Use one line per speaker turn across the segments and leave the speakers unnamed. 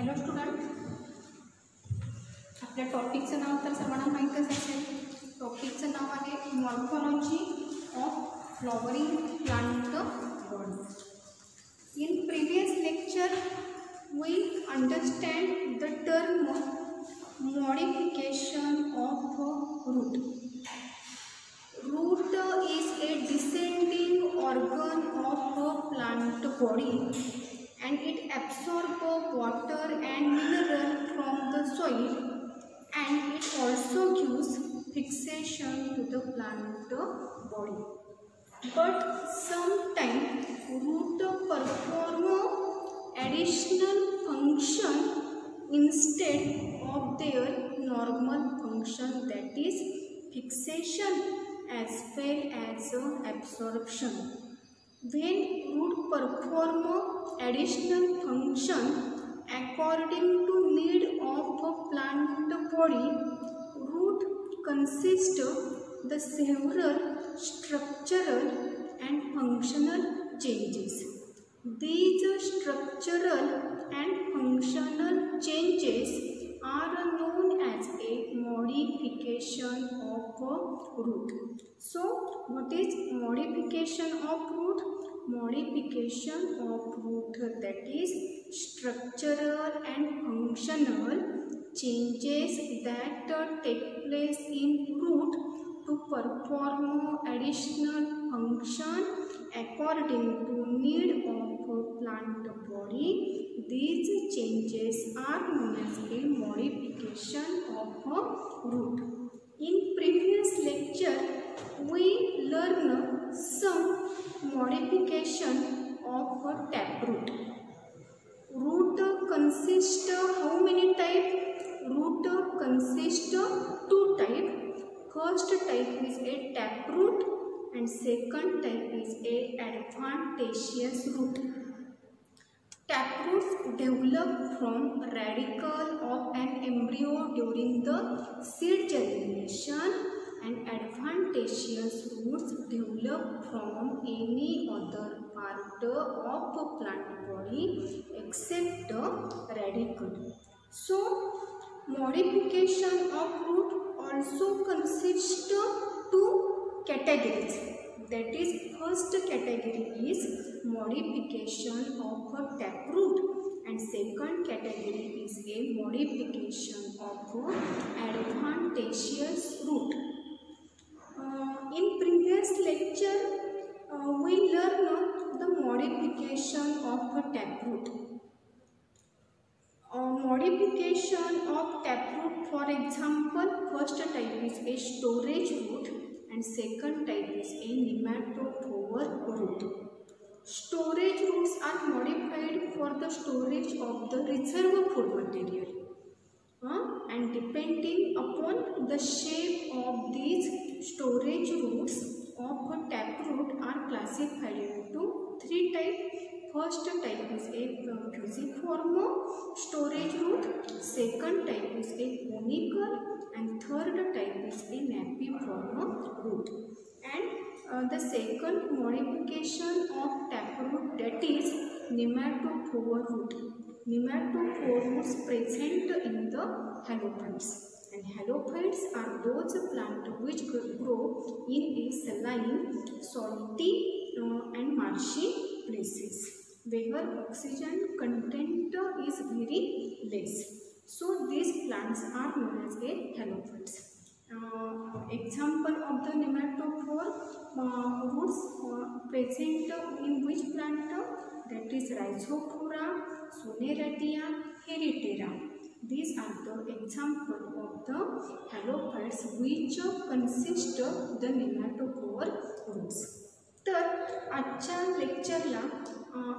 Hello student, आपल्या टॉपिकचं नाव तर सर्वांना माहीतच असेल. टॉपिकचं नाव आहे morphology of flowering plant body. In previous lecture we understand the term modification of root. Root is a descending organ of a plant body and it absorbs water and mineral from the soil, and it also gives fixation to the plant body. But sometimes root perform additional function instead of their normal function, that is fixation as well as absorption. When root perform additional function according to need of a plant body, root consists the several structural and functional changes. These structural and functional changes are known as a modification of root. So what is modification of root? Modification of root, that is structural and functional changes that take place in root to perform additional function according to need of plant body. These changes are known as a modification of root. In previous lecture we learned some modification of taproot. Root consists how many type? Root consists two type. First type is a taproot and second type is a adventitious root. Taproots develop from radicle of an embryo during the seed germination, and adventitious roots develop from any other part of a plant body except the radicle. So modification of root also consists two categories. That is, first category is modification of a taproot and second category is a modification of adventitious root. In previous lecture we learned the modification of a taproot. Modification of taproot, for example, first type is a storage root and second type is a nematophore root. Storage roots are modified for the storage of the reserve food material, and depending upon the shape of these storage roots of a taproot are classified into three types. First type is a fusiform storage root, second type is a conical, and third type is a napiform root. And the second modification of taproot, that is nematophore root. Nematophore roots present in the halophytes, and halophytes are those plants which grow in a saline, salty and marshy places where oxygen content is very less. So these plants are known as a halophytes. Example of the nematophore roots present in which plant? That is Rhizophora, Soneratia, Heritera. These are the example of the halophytes which consist of the nematophore roots. तर आजच्या लेक्चरला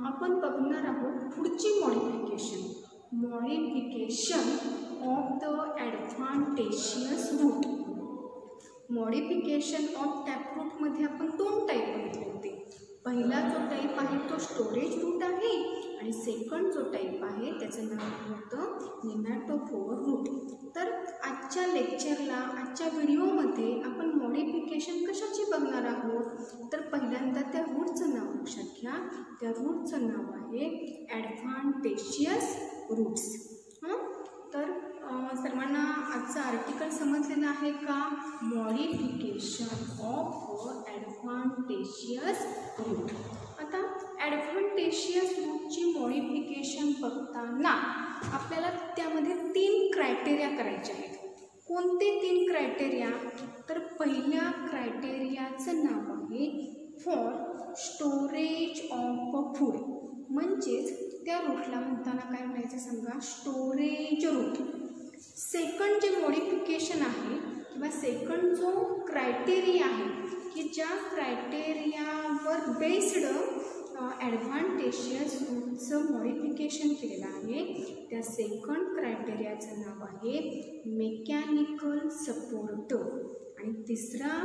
आपण बघणार आहोत पुढची modification of the adventitious root. Modification of taproot मध्ये आपण दोन type बघितले होते. पहिला जो टाईप आहे तो स्टोरेज रूट आहे आणि सेकंड जो टाईप आहे त्याचं नाव होतं नेमॅटोफोर रूट. तर आजच्या लेक्चरला आजच्या व्हिडिओमध्ये आपण मॉडिफिकेशन कशाची बघणार आहोत. तर पहिल्यांदा त्या रूटचं नाव लक्षात घ्या. त्या रूटचं नाव आहे ॲडव्हान्टेशियस रूट्स. आर्टिकल समजलेला आहे का? Modification of adventitious root. आता ॲडव्हान्टेशियस रूटची मॉडिफिकेशन बघताना आपल्याला त्यामध्ये 3 क्रायटेरिया करायचे आहेत. कोणते 3 क्रायटेरिया? तर पहिल्या क्रायटेरियाचं नाव आहे फॉर स्टोरेज ऑफ फूड. म्हणजेच त्या रूटला म्हणताना काय म्हणायचं सांगा? Storage root. सेकंड जे मॉडिफिकेशन आहे किंवा सेकंड जो क्रायटेरिया आहे की ज्या क्रायटेरियावर बेस्ड ॲडव्हान्टेशियस रूटचं मॉडिफिकेशन केलेलं आहे, त्या सेकंड क्रायटेरियाचं नाव आहे मेकॅनिकल सपोर्ट. आणि तिसरा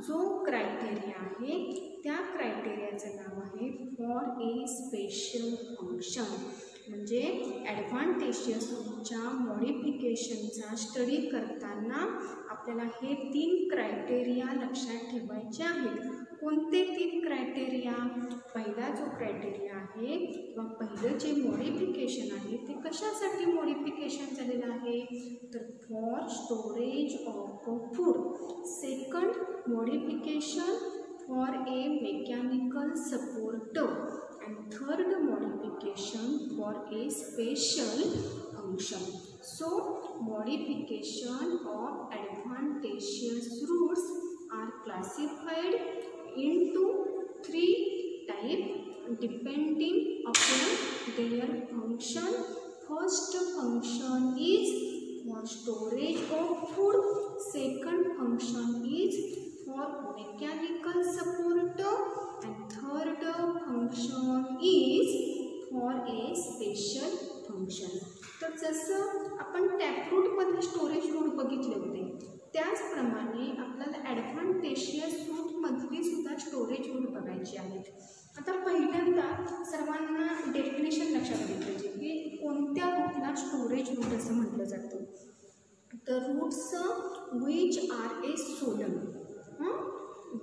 जो क्रायटेरिया आहे त्या क्रायटेरियाचं नाव आहे फॉर ए स्पेशल फंक्शन. म्हणजे ॲडव्हान्टेशियस रूटच्या मॉडिफिकेशनचा स्टडी करताना आपल्याला हे 3 क्रायटेरिया लक्षात ठेवायचे आहेत. कोणते 3 क्रायटेरिया? पहिला जो क्रायटेरिया आहे किंवा पहिलं जे मॉडिफिकेशन आहे ते कशासाठी मॉडिफिकेशन झालेलं आहे? तर for storage of food. Second modification for a mechanical support. and third modification for a special function. So modification of advantageous roots are classified into 3 types depending upon their function. First function is for storage of food. Second function is for mechanical support, and third function is for a special function. तर जसं आपण टॅपरूटमध्ये storage route बघितले होते त्याचप्रमाणे आपल्याला ॲडव्हान्टेशियस रूटमधली सुद्धा storage route बघायची आहेत. आता पहिल्यांदा सर्वांना डेफिनेशन लक्षात घेतलं पाहिजे की कोणत्या रूटला स्टोरेज रूट असं म्हटलं जातं. The roots which are a solen.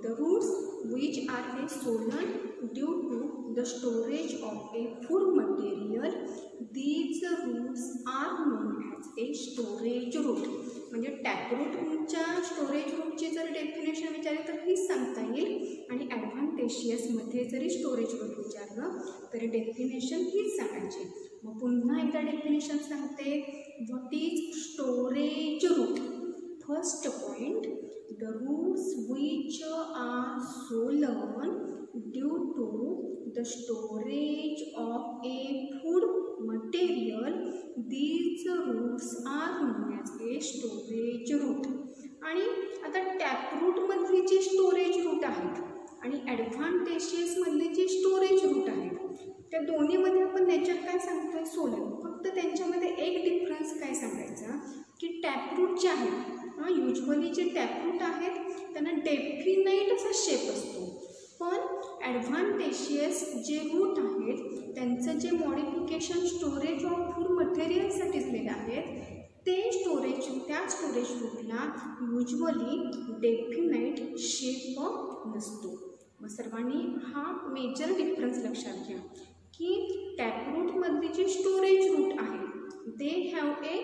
The roots which are a solen due to the storage of a food material, these roots are known as a storage root. म्हणजे टॅपरूटच्या storage रूटची जर definition विचारली तर हीच सांगता येईल आणि ॲडव्हान्टेशियसमध्ये जरी स्टोरेज रूट विचारलं तरी डेफिनेशन हीच सांगायची. मग पुन्हा एकदा डेफिनेशन सांगते. What is storage root? First point, the roots which are swollen due to the storage of a food material, these roots are known as a storage root. आणि आता टॅपरूटमधली जी स्टोरेज रूट आहेत आणि ॲडव्हान्टेशियसमधली जी स्टोरेज रूट आहेत त्या दोन्हीमध्ये आपण nature काय सांगतोय? सोलन. फक्त त्यांच्यामध्ये एक डिफरन्स काय सांगायचा की टॅपरूट जे आहेत युजली जे टॅपरूट आहेत त्यांना डेफिनाईट असा शेप असतो, पण ॲडव्हान्टेशियस जे रूट आहेत त्यांचं जे मॉडिफिकेशन स्टोरेज ऑफ फूड मटेरियलसाठी झालेलं आहेत ते त्या स्टोरेज रूटला युजली डेफिनाईट शेप नसतो. मग सर्वांनी हा मेजर डिफरन्स लक्षात घ्या की टॅपरूटमधली जी स्टोरेज रूट आहे they have a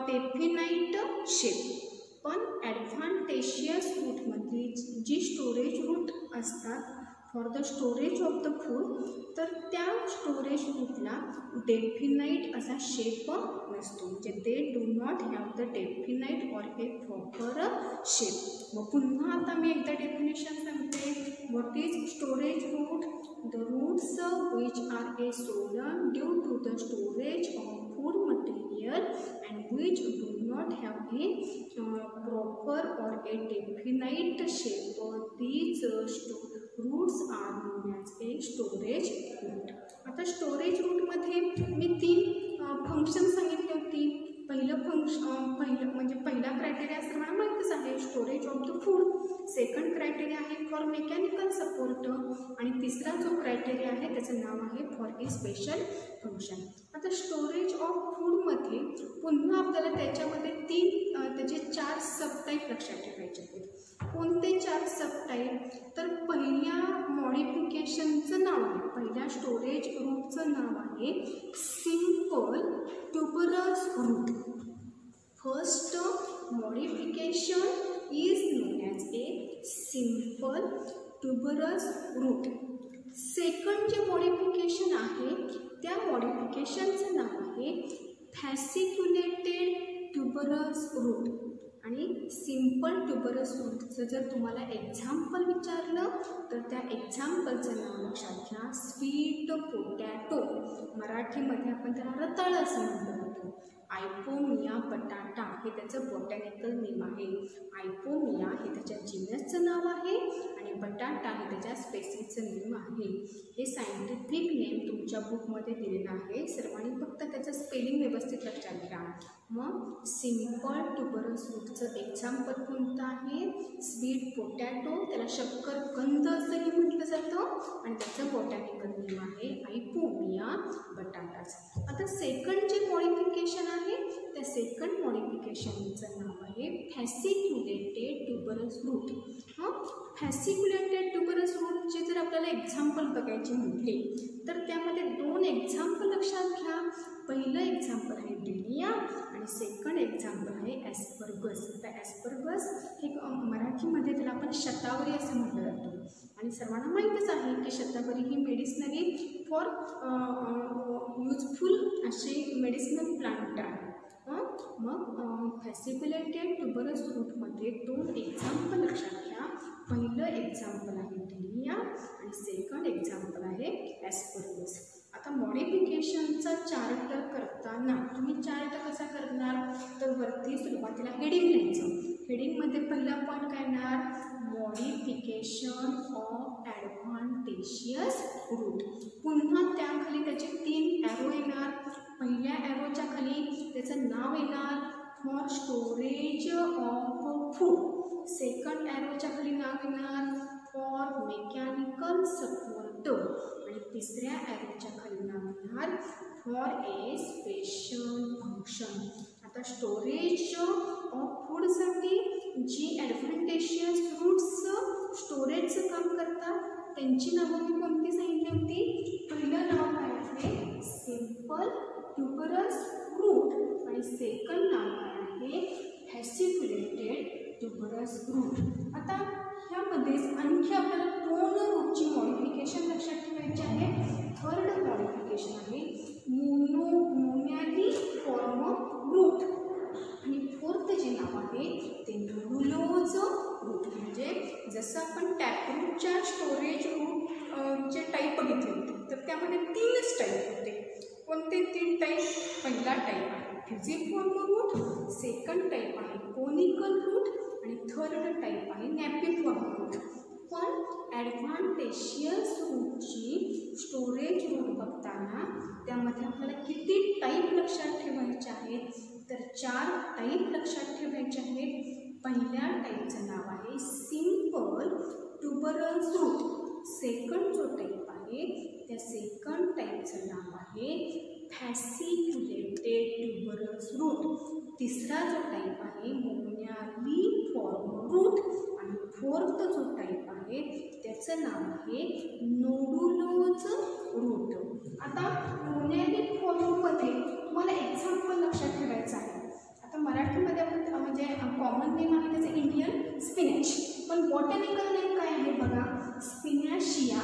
definite shape, पण ॲडव्हान्टेशियस रूटमधली जी स्टोरेज रूट असतात for the storage of the food तर त्या स्टोरेज रूटला डेफिनाईट असा शेप नसतो. म्हणजे they do not have the definite or a proper shape. मग पुन्हा आता मी एकदा डेफिनेशन सांगते. What is storage root? The roots which are a swollen due to the storage of food material and which do not have a proper or a definite shape. These roots are known as a storage root. आता storage रूटमध्ये मी 3 function सांगितली होती. पहिलं म्हणजे पहिला criteria सर्वांना माहितीच आहे storage of the food. Second criteria आहे फॉर मेकॅनिकल सपोर्ट आणि तिसरा जो क्रायटेरिया आहे त्याचं नाव आहे फॉर ए स्पेशल फंक्शन. आता स्टोरेज ऑफ फूडमध्ये पुन्हा आपल्याला त्याच्यामध्ये त्याचे 4 सबटाईप लक्षात ठेवायचे आहेत. कोणते 4 सबटाईप? तर पहिल्या मॉडिफिकेशनचं नाव आहे, पहिल्या स्टोरेज रूटचं नाव आहे simple tuberous root. First root. Second जे मॉडिफिकेशन आहे त्या मॉडिफिकेशनचं नाव आहे फॅसिक्युलेटेड ट्युबरस रूट. आणि सिंपल ट्युबरस रूटचं जर तुम्हाला एक्झाम्पल विचारलं तर त्या एक्झाम्पलचं नाव लक्षात घ्या, स्वीट पोटॅटो. मराठीमध्ये आपण त्याला रताळ असं म्हणतो. आयपोमिया बटाटा हे त्याचं बॉटॅनिकल नेम आहे. आयपोमिया हे त्याच्या जिनसचं नाव आहे आणि बटाटा हे त्याच्या स्पेसिसचं नेम आहे. हे सायंटिफिक नेम तुमच्या बुकमध्ये दिलेलं आहे. सर्वांनी फक्त त्याचं स्पेलिंग व्यवस्थित लक्षात घ्या. मग सिंपल ट्युबरस रूटचं एक्झाम्पल कोणतं आहे? Sweet potato. त्याला शक्करकंद असंही म्हटलं जातं आणि त्याचं बॉटॅनिकल नेम आहे आयपोमिया बटाटाच. आता सेकंड जे मॉडिफिकेशन आहे त्या सेकंड मॉडिफिकेशनचं नाव आहे फॅसिक्युलेटेड ट्युबरस रूट. फॅसिक्युलेटेड ट्युबरस रूटचे जर आपल्याला एक्झाम्पल बघायचे म्हटले तर त्यामध्ये दोन एक्झाम्पल लक्षात घ्या. पहिलं एक्झाम्पल आहे डिलिया आणि सेकंड एक्झाम्पल आहे ॲस्परगस. आता ॲस्परगस हे मराठीमध्ये त्याला आपण शतावरी असं म्हटलं जातं आणि सर्वांना माहीतच आहे की शतावरी ही मेडिसिनरी फॉर युजफुल अशी मेडिसिनल प्लांट आहे. मग फॅसिक्युलेटेड ट्युबरस रूटमध्ये दोन एक्झाम्पल लक्षात घ्या. पहिलं एक्झाम्पल आहे डिलिया आणि सेकंड एक्झाम्पल आहे ॲस्परगस. आता मॉडिफिकेशनचा चार्ट करताना तुम्ही चार्ट कसा करणार तर वरती सुरुवातीला हेडिंग लिहायचं. हेडिंगमध्ये पहिला पॉईंट काय येणार? Modification of adventitious root. पुन्हा त्याखाली त्याचे 3 ॲरो येणार. पहिल्या ॲरोच्या खाली त्याचं नाव येणार for storage of food. Second ॲरोच्या खाली नाव येणार फॉर मेकॅनिकल सपोर्ट आणि तिसऱ्या ॲरोच्या खाली नाव येणार फॉर ए स्पेशल फंक्शन. आता स्टोरेज ऑफ फूडसाठी जी ॲडव्हान्टेशियस रूट्स स्टोरेजचं काम करतात त्यांची नावं मी कोणती सांगितली होती? पहिलं नाव काय आहे? सिंपल ट्युबरस रूट आणि सेकंड नाव काय आहे? Fasciculated tuberous route. आता ह्यामध्येच आणखी आपल्याला दोन रूटची मॉडिफिकेशन लक्षात ठेवायची आहे. थर्ड मॉडिफिकेशन आहे मोनॅलिफॉर्म रूट आणि फोर्थ जे नाव आहे ते नोडुलोज रूट. म्हणजे जसं आपण टॅपरूटच्या स्टोरेज रूट चे टाईप बघितले होते तर त्यामध्ये 3च टाईप होते. कोणते 3 टाईप? पहिला टाईप आहे फ्युजिफॉर्म रूट, सेकंड टाईप आहे कोनिकल रूट आणि थर्ड टाईप आहे नॅपिफॉर्म रूट. पण ॲडव्हान्टेशियस रूटची स्टोरेज रूट बघताना त्यामध्ये आपल्याला किती टाईप लक्षात ठेवायचे आहेत तर 4 टाईप लक्षात ठेवायचे आहेत. पहिल्या टाईपचं नाव आहे सिंपल ट्युबरस रूट. सेकंड जो टाईप आहे त्या सेकंड टाईपचं नाव आहे फॅसिक्युलेटेड ट्युबरस रूट. तिसरा जो टाईप आहे मोनॅलिफॉर्म रूट आणि फोर्थ जो टाईप आहे त्याचं नाव आहे नोडुलोज रूट. आता मोनॅलिफॉर्ममध्ये तुम्हाला एक्झाम्पल लक्षात ठेवायचं आहे. आता मराठीमध्ये आपण म्हणजे कॉमन नेम आहे त्याचं इंडियन स्पिनॅच, पण बॉटॅनिकल नेम काय आहे बघा? स्पिनॅशिया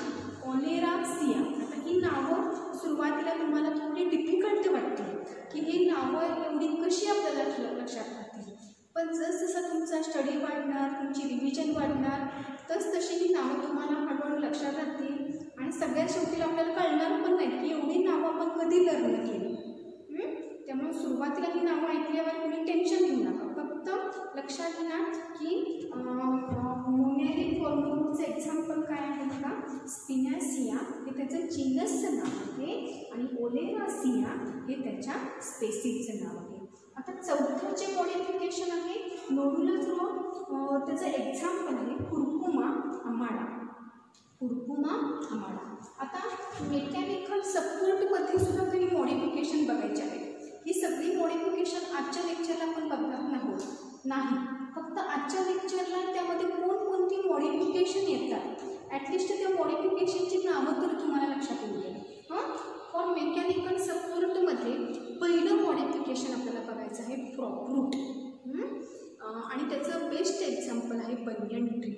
ओलेरासिया. आता ही नावं सुरुवातीला तुम्हाला थोडी डिफिकल्ट वाटतील की ही नावं एवढी कशी आपल्याला लक्षात राहतील, पण जसजसं तुमचा स्टडी वाढणार, तुमची रिव्हिजन वाढणार तसतशी ही नावं तुम्हाला हळूहळू लक्षात राहतील आणि सगळ्यात शेवटी आपल्याला कळणार पण नाही की एवढी नावं आपण कधी लर्न केली. त्यामुळे सुरुवातीला ही नावं ऐकल्यावर तुम्ही टेन्शन घेऊ नका. फक्त लक्षात घ्या की मोनॅलिफॉर्म रूटचं एक्झाम्पल काय आहे बघा? स्पिनॅसिया हे त्याचं जीनसचं नाव आहे आणि ओलेरासिया हे त्याच्या स्पेसिसचं नाव आहे. आता चौथं जे मॉडिफिकेशन आहे नोडुलोज रूट त्याचं एक्झाम्पल आहे कुर्कुमा अमाडा. कुर्कुमा अमाडा. आता मेकॅनिकल सपोर्टमध्ये सुद्धा काही मॉडिफिकेशन बघायचे आहेत. ही सगळी मॉडिफिकेशन आजच्या लेक्चरला आपण बघणार नाही. फक्त आजच्या लेक्चरला त्यामध्ये कोणकोणती मॉडिफिकेशन येतात ॲटलिस्ट त्या मॉडिफिकेशनची नावं तर तुम्हाला लक्षात येईल. फॉर मेकॅनिकल सपोर्टमध्ये पहिलं मॉडिफिकेशन आपल्याला बघायचं आहे फ्रॉप रूट आणि त्याचं बेस्ट एक्झाम्पल आहे बनियन ट्री.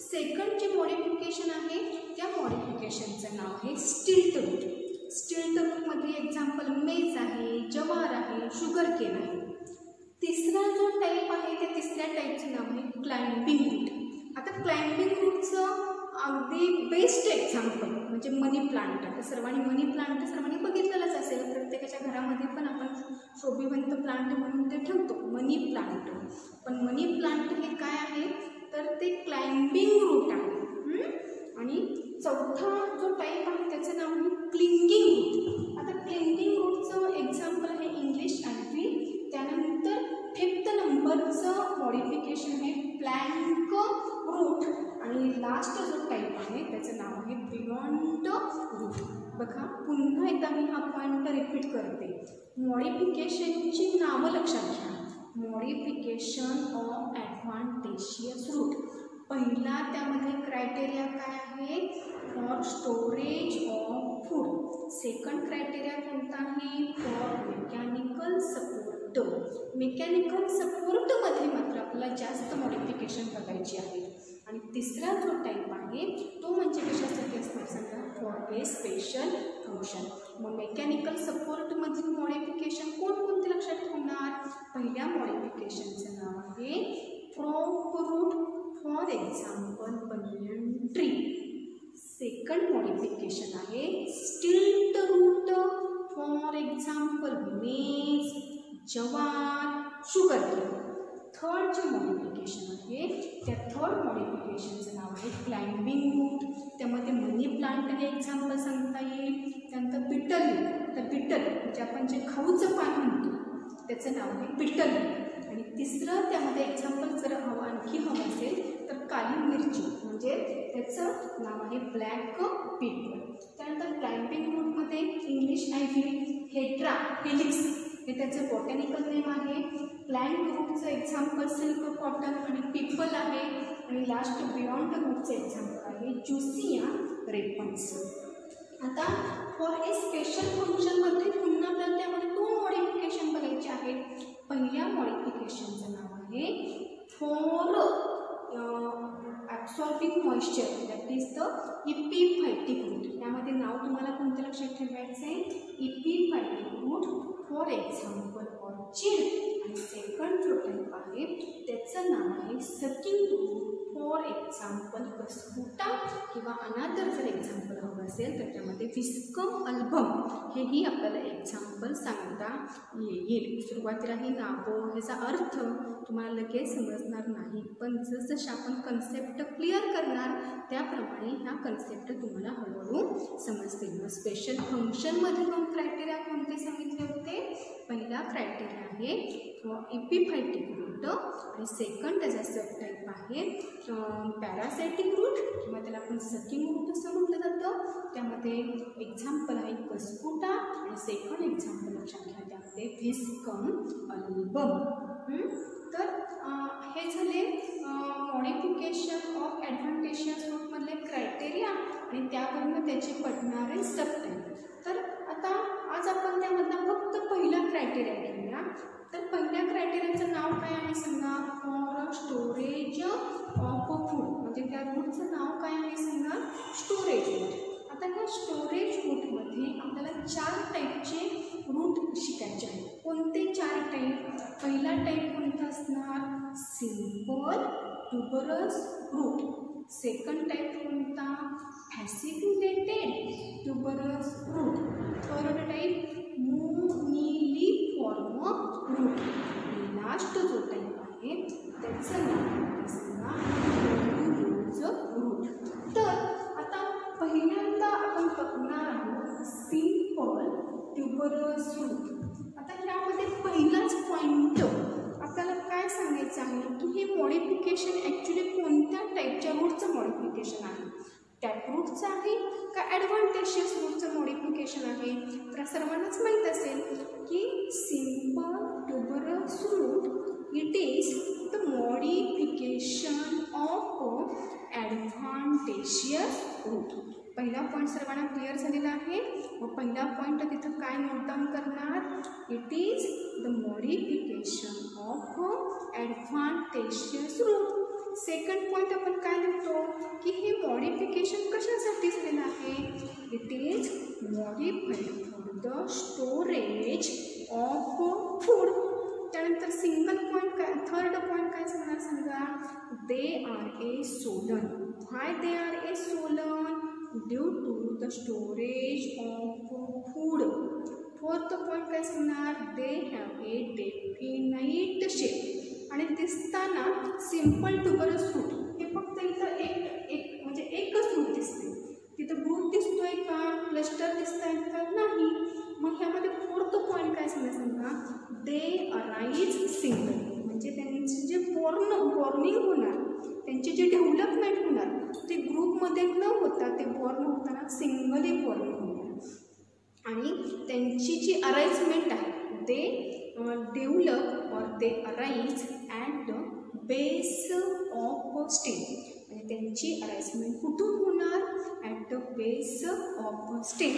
सेकंड जे मॉडिफिकेशन आहे त्या मॉडिफिकेशनचं नाव आहे स्टिल्ट रूट. स्टिल्ट रूटमध्ये एक्झाम्पल मेज आहे, जवार आहे, शुगर केन आहे. तिसरा जो टाईप आहे त्या तिसऱ्या टाईपचं नाव आहे क्लाइम्बिंग रूट. आता क्लाइम्बिंग रूटचं अगदी बेस्ट एक्झाम्पल म्हणजे मनी प्लांट. आता सर्वांनी मनी प्लांट सर्वांनी बघितलेलंच असेल, प्रत्येकाच्या घरामध्ये पण आपण शोभिवंत प्लांट म्हणून ते ठेवतो मनी प्लांट. पण मनी प्लांट हे काय आहे तर ते क्लाइम्बिंग रूट आहे. आणि चौथा जो टाईप आहे त्याचं नाव आहे क्लिंगिंग रूट. आता क्लिंगिंग रूटचं एक्झाम्पल आहे इंग्लिश आयव्ही. त्यानंतर फिफ्थ नंबरचं मॉडिफिकेशन आहे प्लॅंक रूट. आणि लास्ट जो टाईप आहे त्याचं नाव आहे बियॉन्ड रूट. बघा पुन्हा एकदा मी हा पॉईंट रिपीट करते. मॉडिफिकेशनची नावं लक्षात घ्या. Modification of adventitious root. पहिला त्यामध्ये क्रायटेरिया काय आहे for storage of food. Second criteria कोणता आहे फॉर मेकॅनिकल सपोर्ट. मेकॅनिकल सपोर्टमध्ये मात्र आपल्याला जास्त मॉडिफिकेशन बघायची आहे. आणि तिसरा जो टाईप आहे तो म्हणजे कशासाठी असणार सांगा फॉर ए स्पेशल फंक्शन. मग मेकॅनिकल सपोर्टमधील मॉडिफिकेशन कोणकोणते लक्षात ठेवणार. पहिल्या मॉडिफिकेशनचं नाव आहे prop root for example banyan tree. Second modification आहे stilt root for example maize, jowar, sugar cane. Third जे मॉडिफिकेशन आहे त्या थर्ड मॉडिफिकेशनचं नाव आहे क्लाइम्बिंग रूट. त्यामध्ये मनी प्लांट हे एक्झाम्पल सांगता येईल. त्यानंतर बिटल. तर बिटल म्हणजे आपण जे खाऊचं पान म्हणतो त्याचं नाव आहे बिटल. आणि तिसरं त्यामध्ये एक्झाम्पल जर आणखी हवं असेल तर काली मिरची म्हणजे त्याचं नाव आहे ब्लॅक पेपर. त्यानंतर क्लाइम्बिंग रूटमध्ये इंग्लिश आयव्ही, हेड्रा, हेलिक्स हे त्याचं बॉटॅनिकल नेम आहे. प्लॅंट रूटचं एक्झाम्पल सिल्क कॉटन आणि पीपल आहे. आणि लास्ट बियॉन्ड रूटचं एक्झाम्पल आहे ज्युसिया रेपन्स. आता फॉर ए स्पेशल फंक्शनमध्ये पुन्हा आपल्याला त्यामध्ये दोन मॉडिफिकेशन बघायचे आहेत. पहिल्या मॉडिफिकेशनचं नाव आहे for absorbing moisture that is the epiphytic root. यामध्ये नाव तुम्हाला कोणतं लक्षात ठेवायचं आहे epiphytic root for example orchid. आणि सेकंड जो टाईप आहे त्याचं नाव आहे sucking root for example Cuscuta किंवा अनादर जर एक्झाम्पल हवं असेल तर त्यामध्ये विस्कम अल्बम हेही आपल्याला एक्झाम्पल सांगता येईल. सुरुवातीला ही नावं ह्याचा अर्थ तुम्हाला लगेच समजणार नाही, पण जसजसे आपण कन्सेप्ट क्लिअर करणार त्याप्रमाणे ह्या कन्सेप्ट तुम्हाला हळूहळू समजतील. मग स्पेशल फंक्शनमध्ये दोन क्रायटेरिया कोणते सांगितले होते. पहिला क्रायटेरिया आहे इपिफायटिक रूट आणि सेकंड त्याचा सब टाईप आहे पॅरासायटिक रूट किंवा त्याला आपण सकिंग रूट असं म्हटलं जातं. त्यामध्ये एक्झाम्पल आहे कस्कुटा आणि सेकंड एक्झाम्पल लक्षात घ्या त्यामध्ये विस्कम अल्बम. तर हे झाले मॉडिफिकेशन ऑफ ॲडव्हान्टेशियस रूटमधले क्रायटेरिया आणि त्यावरून त्याचे पडणारे सब टाईप. तर आता आज आपण त्यामधला फक्त पहिला क्रायटेरिया घेऊया. तर पहिल्या क्रायटेरियाचं नाव काय आहे सांगा फॉर स्टोरेज ऑफ फूड. म्हणजे त्या रूटचं नाव काय आहे सांगा स्टोरेज रूट. आता ह्या स्टोरेज रूटमध्ये आपल्याला 4 टाईपचे रूट शिकायचे आहेत. कोणते 4 टाईप. पहिला टाईप कोणता असणार simple tuberous root. Second type कोणता fasciculated tuberous root. Third type moniliform root. आणि लास्ट जो टाईप आहे त्याचं नाव सांगा रूट. तर आता पहिल्यांदा आपण बघणार आहोत सिंपल ट्युबरस रूट. आता ह्यामध्ये पहिलाच पॉईंट आपल्याला काय सांगायचं आहे की हे मॉडिफिकेशन ॲक्च्युली कोणत्या टाईपच्या रूटचं मॉडिफिकेशन आहे. टॅपरूटचं आहे का ॲडव्हान्टेशियस रूटचं मॉडिफिकेशन आहे. तर सर्वांनाच माहीत असेल की simple tuberous root it is the modification of adventitious root. पहिला पॉईंट सर्वांना क्लिअर झालेला आहे. मग पहिला पॉईंट तिथं काय नोट डाऊन करणार it is the modification of adventitious root. Second point आपण काय लिहितो की हे मॉडिफिकेशन कशासाठी झालेलं आहे. It is modified for the storage of food. त्यानंतर सिंगल पॉईंट काय, थर्ड पॉईंट काय सांगणार सांगा. They are a swollen. Why they are a swollen. Due to the storage of food. Fourth point काय सांगणार. They have a definite shape. आणि दिसताना simple ट्युबरस fruit. हे फक्त इथं एक म्हणजे एकच फ्रूट दिसते. तिथं ग्रुप दिसतोय का, क्लस्टर दिसत आहेत का, नाही. मग ह्यामध्ये फोर्थ पॉईंट काय सांगा. दे अराइज सिंगल. म्हणजे त्यांचे जे बॉर्निंग होणार, त्यांची जी डेव्हलपमेंट होणार ते ग्रुपमध्ये न होता ते बॉर्न होताना सिंगली बॉर्निंग होणार. आणि त्यांची जी अराइजमेंट आहे दे डेव्हलप और दे arise at the base of stem. म्हणजे त्यांची अराइजमेंट कुठून होणार. At the base of stem.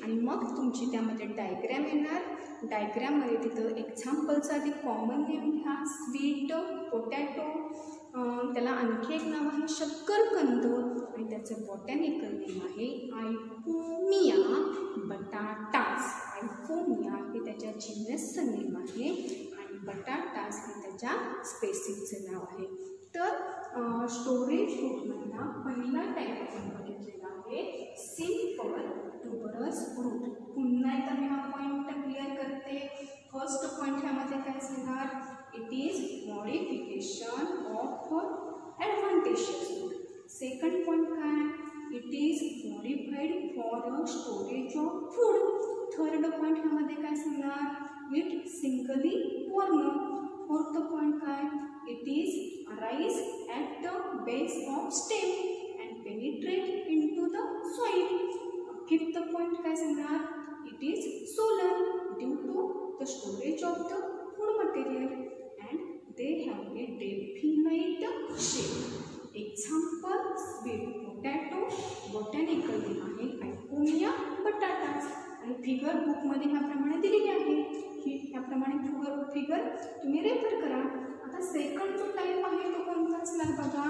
आणि मग तुमची त्यामध्ये डायग्रॅम येणार. डायग्रॅममध्ये तिथं एक्झाम्पलचा आधी कॉमन नेम घ्या. Sweet potato. त्याला आणखी एक नाव आहे शक्करकंद. आणि त्याचं बॉटॅनिकल नेम आहे आयफोमिया बटाटास. आयफोमिया हे त्याच्या जिनसचं नेम आहे आणि बटाटास हे त्याच्या स्पेसिसचं नाव आहे. तर स्टोरेज फ्रूटमधला पहिला टाईप आपण बघितलेला आहे सिम्पल ट्युबरस फ्रूट. पुन्हा एकदा मी हा पॉईंट क्लिअर करते. फर्स्ट पॉईंट ह्यामध्ये काय सांगणार. It is modification of advantageous fruit. Second point काय. It is modified for storage of food. Third point ह्यामध्ये काय सांगणार. It singly born. Fourth point काय. It is arise at the base of stem and penetrate into the soil. Fifth point काय सांगणार. It is swollen due to the storage of the food material and they have a definite shape. Example sweet potato. Botanical name आहे आयफोमिया batatas. आणि figure बुकमध्ये ह्याप्रमाणे दिलेली आहे. ह्याप्रमाणे figure तुम्ही रेफर करा. आता सेकंड जो टाईप आहे तो कोणता असणार बघा.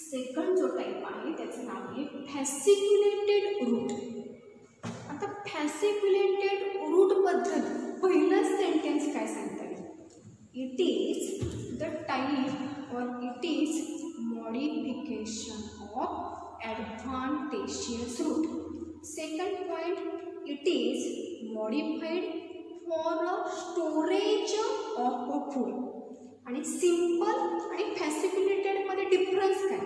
सेकंड जो टाईप आहे त्याचं नाव आहे फॅसिक्युलेटेड रूट. आता फॅसिक्युलेटेड रूटबद्दल पहिलं सेंटेन्स काय सांगता येईल. It is the type or it is modification of advantageous root. Second point. It is modified for storage of food. आणि सिम्पल आणि फॅसिक्युलेटेडमध्ये डिफरन्स काय.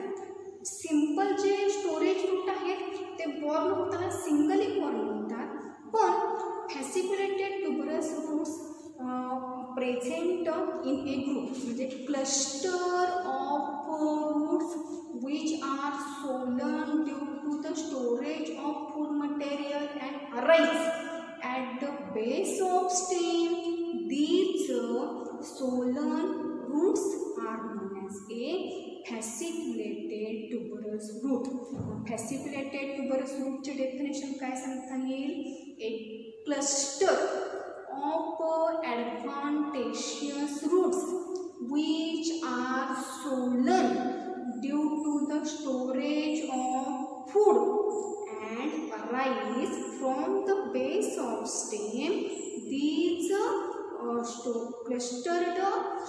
सिम्पल जे स्टोरेज रूट आहेत ते बॉर्न होताना सिंगली बॉर्न होतात. पण fasciculated tuberous roots present in a group. म्हणजे cluster of roots which are swollen due to the storage of food material and arise at the base of stem. These swollen roots are known as a fasciculated tuberous root. Fasciculated tuberous root चे definition काय सांगता येईल. एक cluster of advantageous roots which are swollen due to the storage of food and arise from the base of stem. These clustered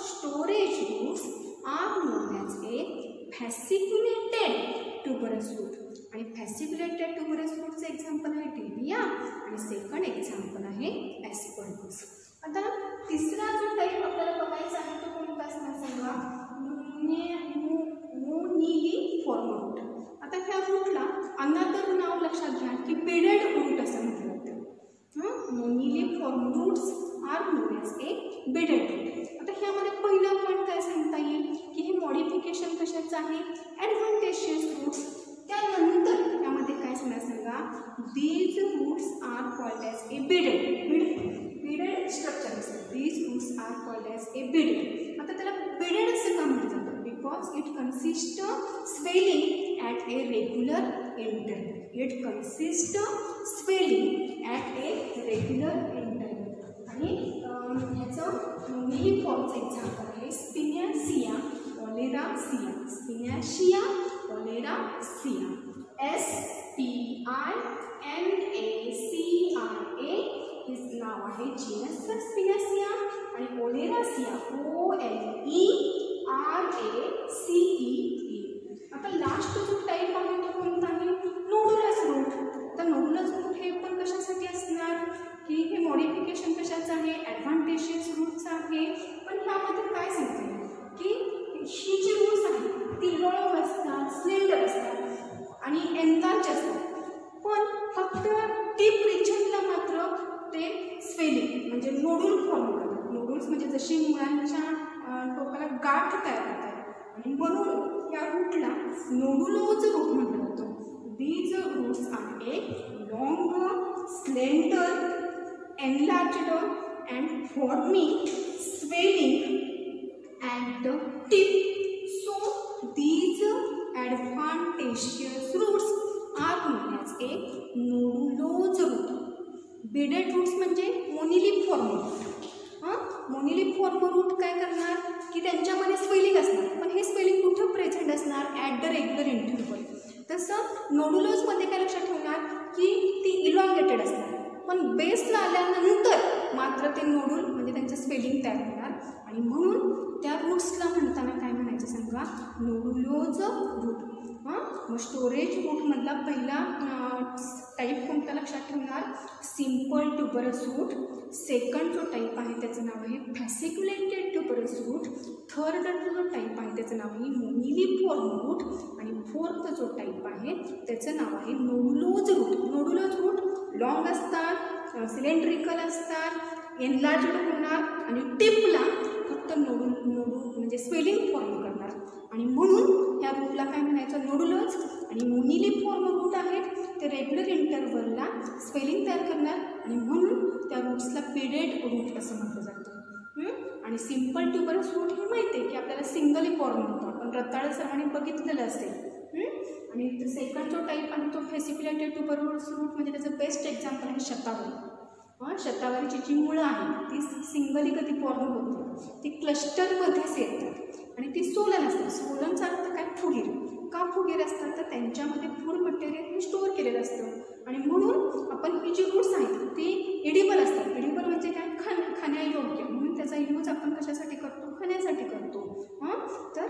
storage roots are known as a fasciculated tuberous root. आणि फॅसिक्युलेटेड ट्युबरस रूटचं example आहे dahlia आणि second example आहे ॲस्परगस. आता तिसरा जो type आपल्याला बघायचा आहे तो कोणता असणार सांगा. मोनिलिफॉर्म रूट. आता ह्या रूटला अनदर नाव लक्षात घ्या की बेडेड रूट असं म्हटलं जातं. मोनिलिफॉर्म roots R non as a bedded route. आता ह्यामध्ये पहिला पॉईंट काय सांगता येईल की हे मॉडिफिकेशन कशाचं आहे ॲडव्हान्टेजियस रूट्स. त्यानंतर त्यामध्ये काय सांगा. These roots are called as a beaded structure असतं. These roots are called as a beaded. आता त्याला बेडेड असं का म्हटलं जातं. Because it consists swelling at a regular interval. It consists swelling at a regular interval. आणि ह्याचं मोनिलिफॉर्मचं example आहे स्पिनॅसिया ओलेरासिया, स्पिनॅसिया ओलेरासिया, SPINACIA हे नाव आहे जीनस स्पिनॅसिया आणि ओलेरासिया OLERACEA. आता लास्ट जो टाईप आहे तो कोणता आहे? Nodulose route. तर नोडुलस रूट हे पण कशासाठी असणार की हे मॉडिफिकेशन कशाचं आहे? ॲडव्हान्टेशियस रूटचं आहे. पण ह्यामध्ये काय सांगते की ही जी रूट्स आहेत ती लॉंग असतात, स्लेंडर असतात आणि एनलार्ज असतात. पण फक्त टीप रिजनला मात्र ते स्वेलिंग म्हणजे नोडुल फॉर्म करतात. नोडुल्स म्हणजे जशी मुळांच्या टोकाला गाठ तयार होतात आणि म्हणून या रूटला नोडुलोज रूट म्हटलं जातं. These roots are a long, slender, enlarged and forming swelling at the tip. So these adventitious roots are known as a nodulose root. Beaded roots म्हणजे मोनिलिफॉर्म रूट. मोनिलिफॉर्म रूट काय करणार की त्यांच्यामध्ये स्वेलिंग असणार, पण हे स्वेलिंग कुठं प्रेझेंट असणार? At the regular interval. तसं नोडुलोजमध्ये काय लक्षात ठेवणार की ती इलॉंगेटेड असणार, पण बेसला आल्यानंतर मात्र ते नोडुल म्हणजे त्यांचं स्पेलिंग तयार होणार आणि म्हणून त्या रूट्सला म्हणताना काय म्हणायचं सांगा? नोडुलोज रूट. मग स्टोरेज रूटमधला पहिला टाईप कोणता लक्षात ठेवणार? Simple tuberous root. सेकंड जो टाईप आहे त्याचं नाव आहे फॅसिक्युलेटेड ट्युबरस रूट. थर्ड जो टाईप आहे त्याचं नाव आहे मोनिलिफॉर्म रूट आणि फोर्थ जो टाईप आहे त्याचं नाव आहे nodulose root. Nodulose root long असतात, सिलेंड्रिकल असतात, एनलार्जड होणार आणि टिपला फक्त नोडू म्हणजे स्वेलिंग फॉर्म करणार आणि म्हणून ह्या रूटला काय म्हणायचं? नोडुलोज. आणि मोनिलिफॉर्म रूट आहेत ते रेग्युलर इंटरव्हलला स्वेलिंग तयार करणार आणि म्हणून त्या रूट्सला पेडेड रूट असं म्हटलं जातं. आणि सिम्पल ट्युबरस रूट हे माहिती आहे की आपल्याला सिंगली फॉर्म होतो, आपण रताळ सर्वांनी बघितलेलं असेल. आणि सेकंड जो टाईप आहे तो फॅसिक्युलेटेड ट्युबरस रूट म्हणजे त्याचं बेस्ट एक्झाम्पल आहे शतावरी. शतावरीची जी मुळं आहेत ती सिंगली कधी फॉर्म होते, ती क्लस्टरमध्येच येतात आणि ती सोलन असतात. सोलनचा अर्थ काय? फुगीर. का फुगीर असतात? तर त्यांच्यामध्ये फूड मटेरियल स्टोअर केलेलं असतं आणि म्हणून आपण ही जी रूट्स आहेत ती एडिबल असतात. एडिबल म्हणजे काय? खाण्यायोग्य. म्हणून त्याचा यूज आपण कशासाठी करतो? खाण्यासाठी करतो. तर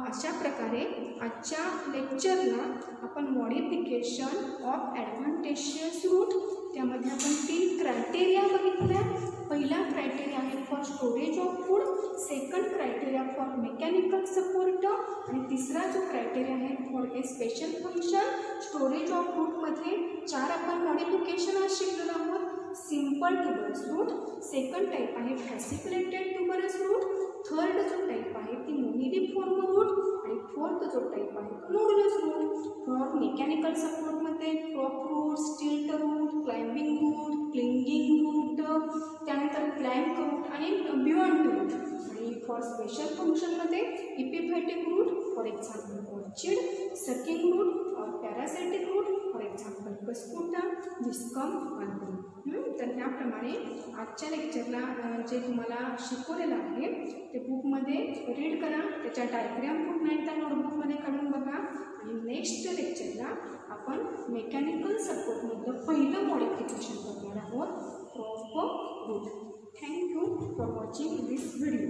अशा प्रकारे आजच्या लेक्चरला आपण मॉडिफिकेशन ऑफ ॲडव्हान्टेशियस रूट त्यामध्ये आपण 3 क्रायटेरिया बघितल्या. पहिला क्रायटेरिया आहे for storage of food, second criteria for mechanical support आणि तिसरा जो क्रायटेरिया आहे for a special function. Storage of रूटमध्ये 4 आपण मॉडिफिकेशन आज शिकलेलो आहोत. Simple tuberous root, second type आहे फॅसिक्युलेटेड ट्युबरस रूट, थर्ड जो टाईप आहे ती मोनिलिफॉर्म रूट आणि फोर्थ जो टाईप आहे नोडुलस रूट. फॉर मेकॅनिकल सपोर्टमध्ये crop root, stilt root, climbing root, clinging root, त्यानंतर प्लॅंक रूट आणि बियॉन्ड रूट. आणि फॉर स्पेशल फंक्शनमध्ये epiphytic root for example orchid, sucking root or parasitic root for example Cuscuta, Viscum root. तर ह्याप्रमाणे आजच्या लेक्चरला जे तुम्हाला शिकवलेलं आहे ते बुकमध्ये रीड करा, त्याच्या डायग्राम पुन्हा एकदा नोटबुकमध्ये काढून बघा आणि नेक्स्ट लेक्चरला आपण मेकॅनिकल सपोर्टमधलं पहिलं मॉडिफिकेशन करणार आहोत, crop root. Thank you for watching this video.